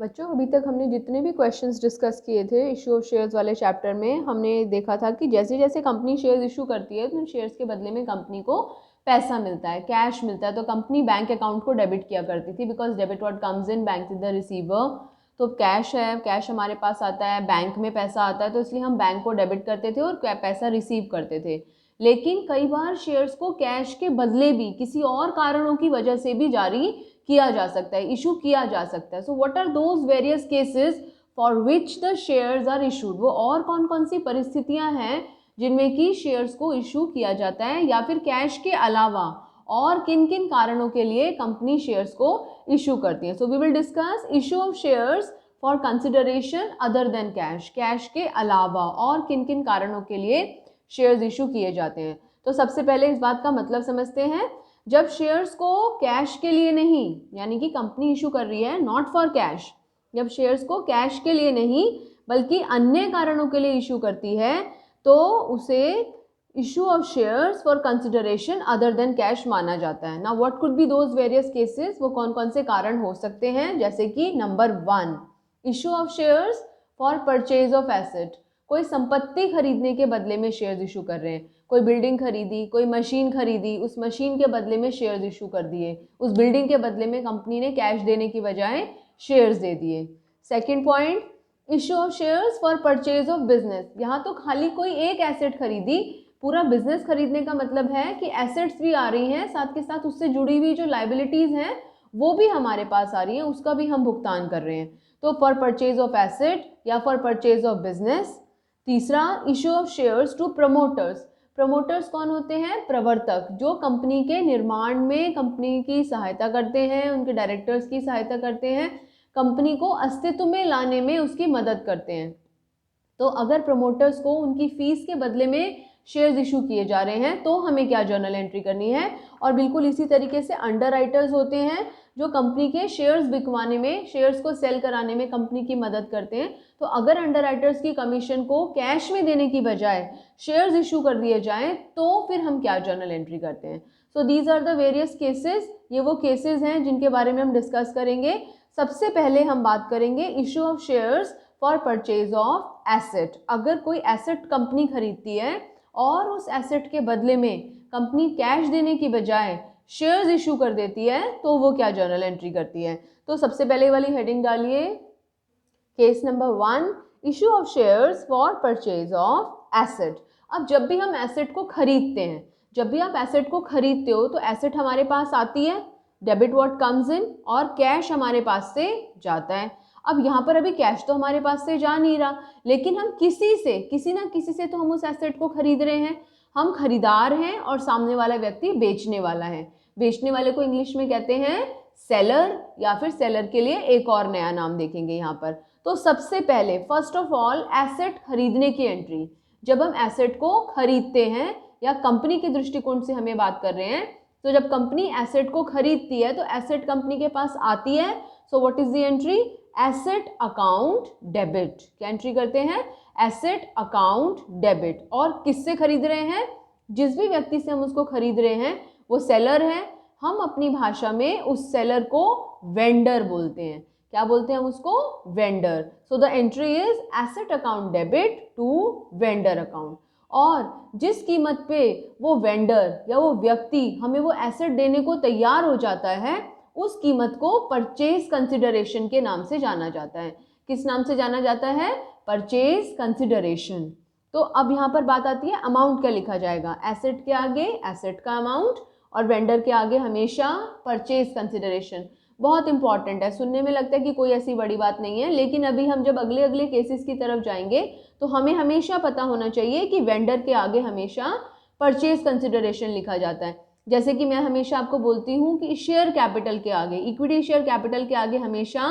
बच्चों, अभी तक हमने जितने भी क्वेश्चंस डिस्कस किए थे इशू ऑफ शेयर्स वाले चैप्टर में, हमने देखा था कि जैसे जैसे कंपनी शेयर्स इशू करती है तो उन शेयर्स के बदले में कंपनी को पैसा मिलता है, कैश मिलता है। तो कंपनी बैंक अकाउंट को डेबिट किया करती थी, because debit what comes in, bank is the receiver. तो कैश है, कैश हमारे पास आता है, बैंक में पैसा आता है, तो इसलिए हम बैंक को डेबिट करते थे और पैसा रिसीव करते थे। लेकिन कई बार शेयर्स को कैश के बदले भी किसी और कारणों की वजह से भी जारी किया जा सकता है, इशू किया जा सकता है। So what are those various cases for which the shares are issued, वो और कौन कौन सी परिस्थितियां हैं जिनमें कि शेयर्स को इशू किया जाता है, या फिर कैश के अलावा और किन किन कारणों के लिए कंपनी शेयर्स को इशू करती है। So we will discuss issue of shares for consideration other than cash, cash के अलावा और किन किन कारणों के लिए शेयर्स इशू किए जाते हैं। तो सबसे पहले इस बात का मतलब समझते हैं। जब शेयर्स को कैश के लिए नहीं, यानी कि कंपनी इशू कर रही है नॉट फॉर कैश, जब शेयर्स को कैश के लिए नहीं बल्कि अन्य कारणों के लिए इशू करती है, तो उसे issue of shares for consideration other than cash माना जाता है। Now what could be those various cases, वो कौन कौन से कारण हो सकते हैं। जैसे कि number 1, issue of shares for purchase of asset, कोई संपत्ति खरीदने के बदले में शेयर्स इशू कर रहे हैं। कोई बिल्डिंग खरीदी, कोई मशीन खरीदी, उस मशीन के बदले में शेयर्स इशू कर दिए, उस बिल्डिंग के बदले में कंपनी ने कैश देने की बजाय शेयर्स दे दिए। Second point, issue of shares for purchase of business, यहाँ तो खाली कोई एक एसेट खरीदी, पूरा बिजनेस खरीदने का मतलब है कि एसेट्स भी आ रही हैं, साथ के साथ उससे जुड़ी हुई जो लाइबिलिटीज़ हैं वो भी हमारे पास आ रही हैं, उसका भी हम भुगतान कर रहे हैं। तो फॉर परचेज ऑफ एसेट या फॉर परचेज ऑफ बिजनेस। तीसरा, issue of shares to promoters, promoters कौन होते हैं, प्रवर्तक, जो कंपनी के निर्माण में कंपनी की सहायता करते हैं, उनके डायरेक्टर्स की सहायता करते हैं, कंपनी को अस्तित्व में लाने में उसकी मदद करते हैं। तो अगर प्रमोटर्स को उनकी फीस के बदले में शेयर्स इशू किए जा रहे हैं तो हमें क्या जर्नल एंट्री करनी है। और बिल्कुल इसी तरीके से अंडर राइटर्स होते हैं जो कंपनी के शेयर्स बिकवाने में, शेयर्स को सेल कराने में कंपनी की मदद करते हैं। तो अगर अंडर राइटर्स की कमीशन को कैश में देने की बजाय शेयर्स इशू कर दिए जाएं तो फिर हम क्या जर्नल एंट्री करते हैं। So these are the various cases, ये वो केसेस हैं जिनके बारे में हम डिस्कस करेंगे। सबसे पहले हम बात करेंगे issue of shares for purchase of asset. अगर कोई एसेट कंपनी खरीदती है और उस एसेट के बदले में कंपनी कैश देने की बजाय शेयर्स इशू कर देती है तो वो क्या जर्नल एंट्री करती है। तो सबसे पहले वाली हेडिंग डालिए, case number 1, issue of shares for purchase of asset. अब जब भी हम एसेट को खरीदते हैं, जब भी आप एसेट को खरीदते हो तो एसेट हमारे पास आती है, डेबिट व्हाट कम्स इन, और कैश हमारे पास से जाता है। अब यहाँ पर अभी कैश तो हमारे पास से जा नहीं रहा, लेकिन हम किसी ना किसी से तो हम उस एसेट को खरीद रहे हैं। हम खरीदार हैं और सामने वाला व्यक्ति बेचने वाला है। बेचने वाले को इंग्लिश में कहते हैं सेलर, या फिर सेलर के लिए एक और नया नाम देखेंगे यहाँ पर। तो सबसे पहले फर्स्ट ऑफ ऑल एसेट खरीदने की एंट्री, जब हम एसेट को खरीदते हैं या कंपनी के दृष्टिकोण से हमें बात कर रहे हैं, तो जब कंपनी एसेट को खरीदती है तो एसेट कंपनी के पास आती है। So what is the entry, asset account debit. क्या एंट्री करते हैं, एसेट अकाउंट डेबिट। और किससे खरीद रहे हैं, जिस भी व्यक्ति से हम उसको खरीद रहे हैं वो सेलर है। हम अपनी भाषा में उस सेलर को वेंडर बोलते हैं। क्या बोलते हैं हम उसको, vendor. So the entry is asset account debit to vendor account. और जिस कीमत पे वो वेंडर या वो व्यक्ति हमें वो एसेट देने को तैयार हो जाता है, उस कीमत को परचेज कंसिडरेशन के नाम से जाना जाता है। किस नाम से जाना जाता है, परचेज कंसिडरेशन। तो अब यहाँ पर बात आती है अमाउंट क्या लिखा जाएगा, एसेट के आगे एसेट का अमाउंट और वेंडर के आगे हमेशा परचेज कंसिडरेशन। बहुत इंपॉर्टेंट है, सुनने में लगता है कि कोई ऐसी बड़ी बात नहीं है, लेकिन अभी हम जब अगले अगले केसेस की तरफ जाएंगे तो हमें हमेशा पता होना चाहिए कि वेंडर के आगे हमेशा परचेज कंसिडरेशन लिखा जाता है। जैसे कि मैं हमेशा आपको बोलती हूँ कि शेयर कैपिटल के आगे, इक्विटी शेयर कैपिटल के आगे हमेशा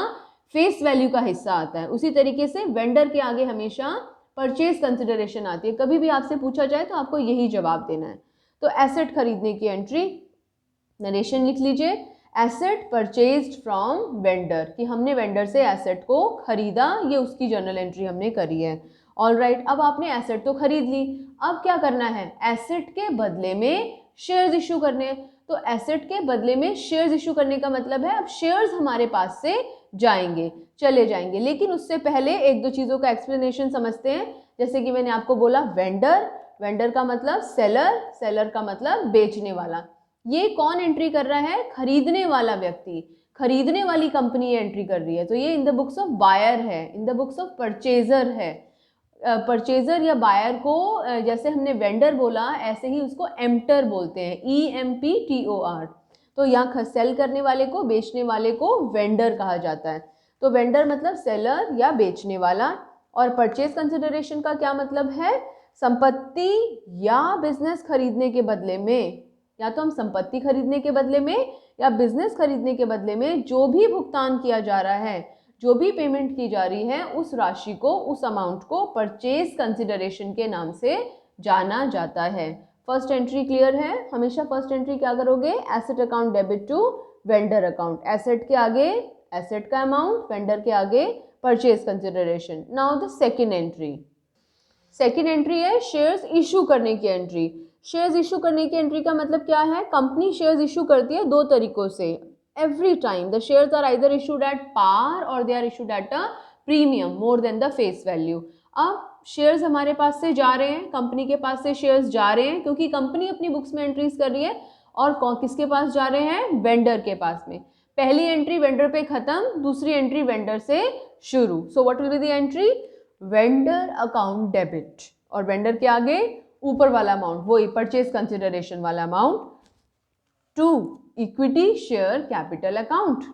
फेस वैल्यू का हिस्सा आता है, उसी तरीके से वेंडर के आगे हमेशा परचेज कंसिडरेशन आती है। कभी भी आपसे पूछा जाए तो आपको यही जवाब देना है। तो एसेट खरीदने की एंट्री, नरेशन लिख लीजिए, एसेट परचेज्ड फ्रॉम वेंडर, कि हमने वेंडर से एसेट को खरीदा, ये उसकी जर्नल एंट्री हमने करी है। ऑलराइट, अब आपने एसेट तो खरीद ली, अब क्या करना है, एसेट के बदले में शेयर्स इशू करने हैं। तो एसेट के बदले में शेयर्स इशू करने का मतलब है अब शेयर्स हमारे पास से जाएंगे, चले जाएंगे। लेकिन उससे पहले एक दो चीज़ों का एक्सप्लेनेशन समझते हैं। जैसे कि मैंने आपको बोला वेंडर, वेंडर का मतलब सेलर, सेलर का मतलब बेचने वाला। ये कौन एंट्री कर रहा है? खरीदने वाला व्यक्ति, खरीदने वाली कंपनी एंट्री कर रही है। तो ये in the books of buyer है, in the books of purchaser है। परचेजर या बायर को जैसे हमने वेंडर बोला ऐसे ही उसको एम्प्टर बोलते हैं, EMPTOR। तो यहाँ सेल करने वाले को, बेचने वाले को वेंडर कहा जाता है। तो वेंडर मतलब सेलर या बेचने वाला। और परचेज कंसिडरेशन का क्या मतलब है? संपत्ति या बिजनेस खरीदने के बदले में, या तो हम संपत्ति खरीदने के बदले में या बिजनेस खरीदने के बदले में जो भी भुगतान किया जा रहा है, जो भी पेमेंट की जा रही है, उस राशि को, उस अमाउंट को परचेज कंसिडरेशन के नाम से जाना जाता है। फर्स्ट एंट्री क्लियर है? हमेशा फर्स्ट एंट्री क्या करोगे? Asset account debit to vendor account. Asset के आगे एसेट का अमाउंट, वेंडर के आगे purchase consideration. Now the second entry. Second entry है शेयर्स इशू करने की एंट्री। शेयर्स इशू करने की एंट्री का मतलब क्या है? कंपनी शेयर्स इशू करती है दो तरीकों से। Every time the shares are either issued at par or they are issued at a premium more than the face value। अब शेयर्स हमारे पास से जा रहे हैं, कंपनी के पास से शेयर्स जा रहे हैं, क्योंकि कंपनी अपनी बुक्स में एंट्रीज कर रही है। और किसके पास जा रहे हैं? वेंडर के पास में। पहली एंट्री वेंडर पे खत्म, दूसरी एंट्री वेंडर से शुरू। So what will be the entry? Vendor account debit, और वेंडर के आगे ऊपर वाला अमाउंट, वही परचेज कंसिडरेशन वाला amount, to equity share capital account.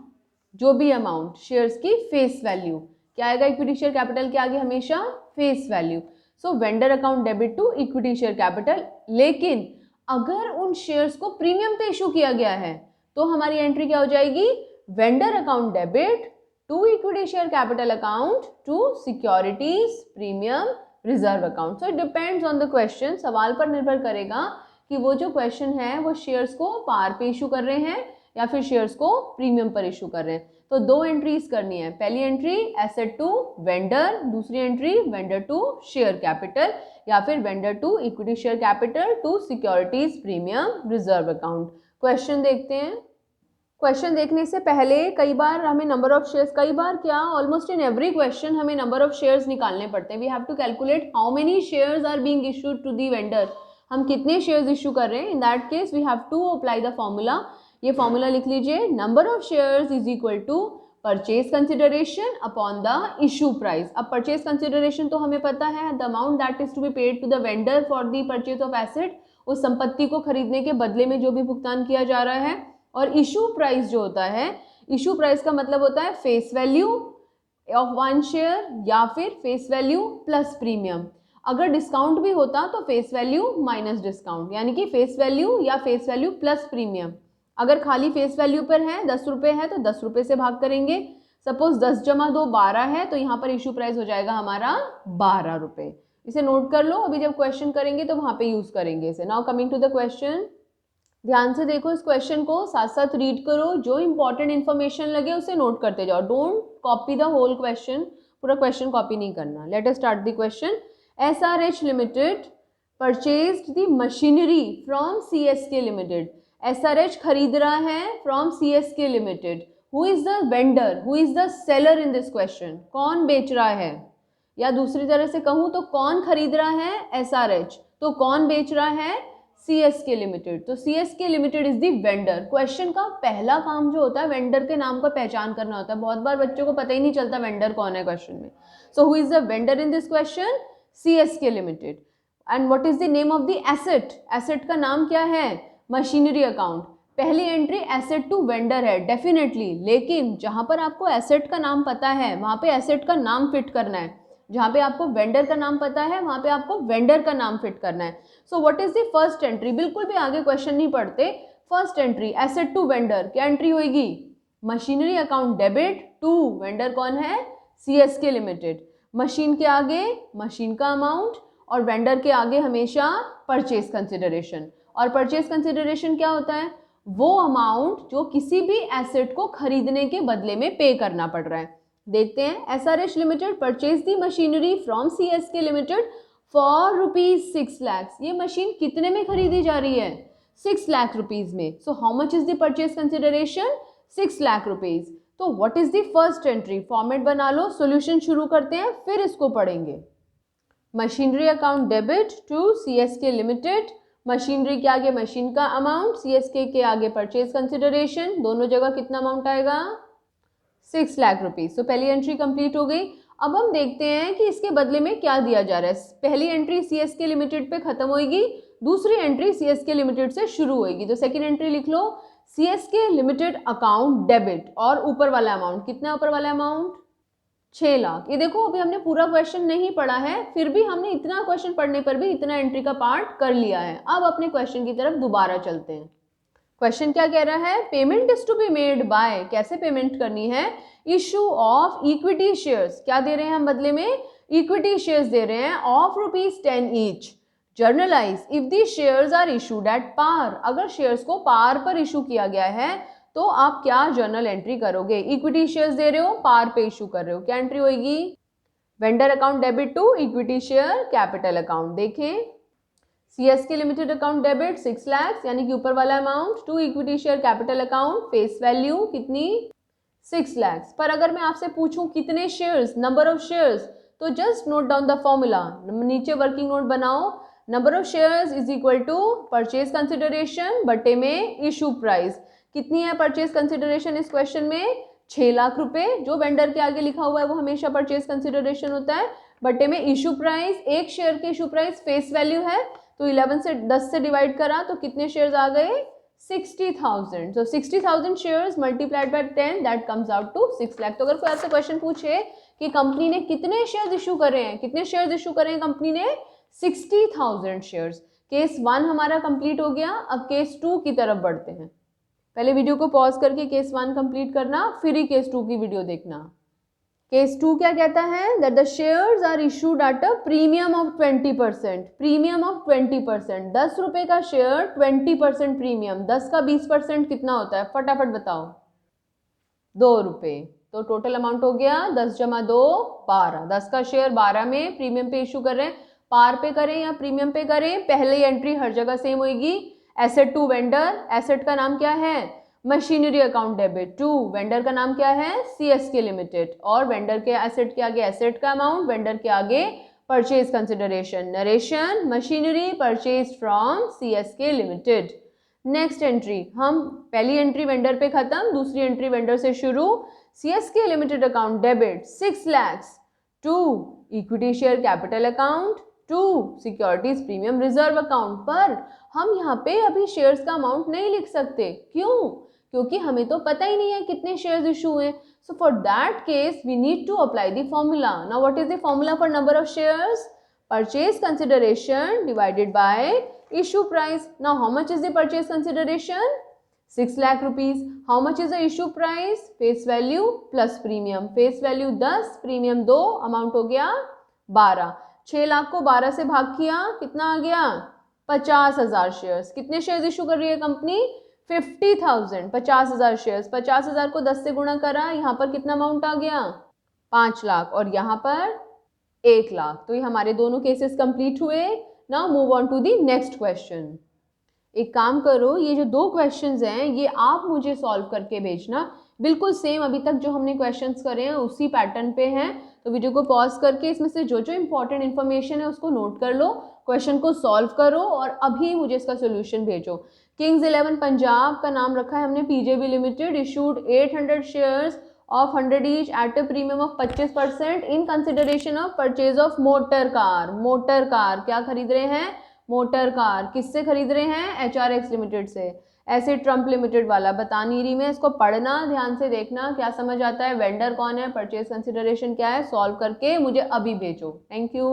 जो भी अमाउंट, शेयर्स की फेस वैल्यू क्या आएगा? इक्विटी शेयर कैपिटल के आगे हमेशा face value. So vendor account debit to equity share capital. लेकिन अगर उन शेयर्स को प्रीमियम पे इशू किया गया है तो हमारी एंट्री क्या हो जाएगी? Vendor account debit to equity share capital account to securities premium reserve account. So it depends on the question. सवाल पर निर्भर करेगा कि वो जो क्वेश्चन है वो शेयर्स को पार पे इशू कर रहे हैं या फिर शेयर्स को प्रीमियम पर इशू कर रहे हैं। तो दो एंट्रीज करनी है। पहली एंट्री एसेट टू वेंडर, दूसरी entry vendor to share capital, या फिर vendor to equity share capital to securities premium reserve account. Question देखते हैं। क्वेश्चन देखने से पहले कई बार हमें नंबर ऑफ शेयर्स, कई बार क्या ऑलमोस्ट इन एवरी क्वेश्चन हमें नंबर ऑफ शेयर्स निकालने पड़ते हैं। We have to calculate how many shares are being issued to the vendor. हम कितने शेयर्स इशू कर रहे हैं। In that case we have to apply the formula. ये फॉर्मूला लिख लीजिए, number of shares is equal to purchase consideration upon the issue price. अब purchase consideration तो हमें पता है, the amount that is to be paid to the vendor for the purchase of asset, उस संपत्ति को खरीदने के बदले में जो भी भुगतान किया जा रहा है। और इशू प्राइस जो होता है, इशू प्राइस का मतलब होता है face value of one share या फिर फेस वैल्यू प्लस प्रीमियम। अगर डिस्काउंट भी होता तो फेस वैल्यू माइनस डिस्काउंट, यानी कि फेस वैल्यू या फेस वैल्यू प्लस प्रीमियम। अगर खाली फेस वैल्यू पर है 10 रुपये है तो 10 रुपये से भाग करेंगे। सपोज 10 जमा 2 12 है, तो यहाँ पर इशू प्राइस हो जाएगा हमारा 12 रुपये। इसे नोट कर लो, अभी जब क्वेश्चन करेंगे तो वहाँ पे यूज करेंगे इसे। Now coming to the question, ध्यान से देखो इस क्वेश्चन को, साथ साथ रीड करो, जो इंपॉर्टेंट इन्फॉर्मेशन लगे उसे नोट करते जाओ। Don't copy the whole question, पूरा क्वेश्चन कॉपी नहीं करना। Let us start the question. SRH limited purchased the machinery from CSK limited. SRH खरीद रहा है from CSK limited. Who is the vendor, who is the seller in this question? कौन बेच रहा है, या दूसरी तरह से कहूँ तो कौन खरीद रहा है? SRH। तो कौन बेच रहा है? CSK limited. तो CSK limited is the vendor. Question का पहला काम जो होता है वेंडर के नाम का पहचान करना होता है। बहुत बार बच्चों को पता ही नहीं चलता वेंडर कौन है क्वेश्चन में। So who is the vendor in this question? CSK limited. And what is the name of the asset? Asset का नाम क्या है? Machinery account. पहली एंट्री एसेट टू वेंडर है डेफिनेटली, लेकिन जहां पर आपको एसेट का नाम पता है वहां पे एसेट का नाम फिट करना है। जहाँ पे आपको वेंडर का नाम पता है वहाँ पे आपको वेंडर का नाम फिट करना है। So what is the first entry? बिल्कुल भी आगे क्वेश्चन नहीं पढ़ते। First entry asset to vendor, क्या एंट्री होगी? Machinery account debit to vendor कौन है? CSK limited. मशीन के आगे मशीन का अमाउंट और वेंडर के आगे हमेशा परचेज कंसिडरेशन। और परचेज कंसिडरेशन क्या होता है? वो अमाउंट जो किसी भी एसेट को खरीदने के बदले में पे करना पड़ रहा है। देखते हैं, SRH limited purchase the machinery from CSK limited for ₹6 lakh. ये मशीन कितने में खरीदी जा रही है? 6 लाख रुपीज में। So how much is the purchase consideration? 6 lakh rupees. तो what is the first entry, format बना लो, सॉल्यूशन शुरू करते हैं, फिर इसको पढ़ेंगे। Machinery account debit to CSK limited, machinery के आगे मशीन का अमाउंट, सीएसके के आगे परचेज कंसिडरेशन, दोनों जगह कितना अमाउंट आएगा, 6 लाख रुपीज। तो पहली एंट्री कंप्लीट हो गई। अब हम देखते हैं कि इसके बदले में क्या दिया जा रहा है। पहली एंट्री सीएसके लिमिटेड पे खत्म होगी, दूसरी एंट्री सीएसके लिमिटेड से शुरू होगी। तो सेकंड एंट्री लिख लो, सीएसके लिमिटेड अकाउंट डेबिट, और ऊपर वाला अमाउंट कितना, ऊपर वाला अमाउंट 6 लाख। ये देखो अभी हमने पूरा क्वेश्चन नहीं पढ़ा है, फिर भी हमने इतना क्वेश्चन पढ़ने पर भी इतना एंट्री का पार्ट कर लिया है। अब अपने क्वेश्चन की तरफ दोबारा चलते हैं। क्वेश्चन क्या कह रहा है, payment is to be made by, कैसे पेमेंट करनी है, इशू ऑफ इक्विटी शेयर्स, क्या दे रहे हैं हम बदले में, इक्विटी शेयर्स दे रहे हैं of ₹10 each, journalise if the shares are issued at par, अगर शेयर्स को पार पर इशू किया गया है तो आप क्या जर्नल एंट्री करोगे, इक्विटी शेयर्स दे रहे हो, पार पे इशू कर रहे हो, क्या एंट्री होगी, vendor account debit to equity share capital account. देखें CSK limited account debit 6 lakh यानी कि ऊपर वाला amount, to equity share capital account face value कितनी 6 लाख। पर अगर मैं आपसे पूछूं कितने शेयर्स, नंबर ऑफ शेयर्स, तो just note down the formula, नीचे वर्किंग नोट बनाओ, number of shares is equal to purchase consideration बटे में इशू प्राइस। कितनी है परचेज कंसिडरेशन इस क्वेश्चन में, 6 लाख रुपए, जो वेंडर के आगे लिखा हुआ है वो हमेशा परचेज कंसिडरेशन होता है, बटे में इशू प्राइस, एक शेयर की इशू प्राइस फेस वैल्यू है, तो 11 से 10 से डिवाइड करा तो कितने शेयर्स आ गए, 60,000। so 60,000 shares multiplied by 10 that comes out to 6 lakh. तो अगर कोई आपसे क्वेश्चन पूछे कि कंपनी ने कितने शेयर्स इशू करे हैं, कितने शेयर्स इशू करे हैं कंपनी ने, 60,000 शेयर्स। केस 1 हमारा कंप्लीट हो गया, अब केस 2 की तरफ बढ़ते हैं। पहले वीडियो को पॉज करके केस 1 कंप्लीट करना, फिर ही केस 2 की वीडियो देखना। केस 2 क्या कहता है, that the shares are issued at a premium of 20%, premium of 20%, 10 रुपए का शेयर 20% प्रीमियम, 10 का 20% कितना होता है, फटाफट बताओ, 2 रुपए। तो टोटल अमाउंट हो गया 10 जमा 2 12, 10 का शेयर 12 में प्रीमियम पे इशू कर रहे हैं, पार पे करें या प्रीमियम पे करें, पहले एंट्री हर जगह सेम होगी, एसेट टू वेंडर, एसेट का नाम क्या है, machinery account debit to vendor का नाम क्या है, सीएसके लिमिटेड, और वेंडर के एसेट के आगे एसेट का अमाउंट, वेंडर के आगे purchase consideration, narration machinery purchase from CSK limited. Next entry, हम पहली एंट्री वेंडर पे खत्म, दूसरी एंट्री वेंडर से शुरू, CSK limited account debit 6 lakh to equity share capital account to securities premium reserve account. पर हम यहाँ पे अभी शेयर्स का अमाउंट नहीं लिख सकते, क्यों, क्योंकि हमें तो पता ही नहीं है कितने शेयर्स इशू हुए। So for that case we need to apply the formula. Now what is the formula for number of shares, purchase consideration divided by issue price. Now how much is the purchase consideration, 6 lakh rupees, how much is the issue price, face value plus premium, face value 10 premium 2, amount हो गया 12, 6 लाख को 12 से भाग किया, कितना आ गया 50,000 shares. कितने shares issue कर रही है कंपनी, 50,000, 50,000 शेयर्स, 50,000 को 10 से गुणा करा, यहाँ पर कितना अमाउंट आ गया 5 लाख, और यहाँ पर 1 लाख। तो ये हमारे दोनों केसेस कंप्लीट हुए। Now move on to the next question. एक काम करो, ये जो 2 क्वेश्चंस हैं ये आप मुझे सॉल्व करके भेजना, बिल्कुल सेम अभी तक जो हमने क्वेश्चंस करे हैं उसी पैटर्न पे हैं। तो वीडियो को पॉज करके इसमें से जो जो इंपॉर्टेंट इन्फॉर्मेशन है उसको नोट कर लो, क्वेश्चन को सॉल्व करो और अभी मुझे इसका सोल्यूशन भेजो। किंग्स 11 पंजाब का नाम रखा है हमने PJB limited, issued 800 shares of 100 each at a premium of 25% in consideration of purchase of motor car. Motor car क्या खरीद रहे हैं, मोटर कार, किससे खरीद रहे हैं, HRX लिमिटेड से। ऐसे ट्रम्प लिमिटेड वाला बता नहीं रही मैं, इसको पढ़ना, ध्यान से देखना क्या समझ आता है, वेंडर कौन है, परचेज कंसिडरेशन क्या है, सॉल्व करके मुझे अभी भेजो। Thank you.